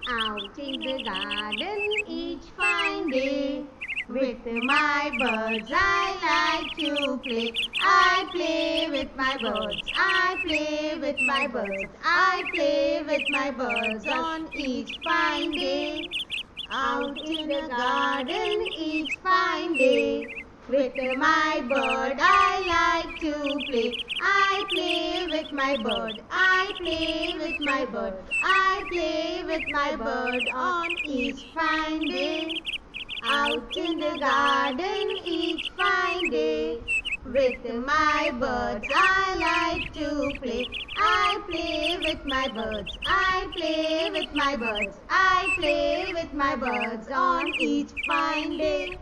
Out in the garden each fine day. With my birds I like to play. I play with my birds. I play with my birds. I play with my birds on each fine day. Out in the garden each fine day. With my bird I like to play. I play with my bird. I play with my bird. I play with my bird on each fine day. Out in the garden each fine day. With my birds I like to play. I play with my birds. I play with my birds. I play with my birds on each fine day.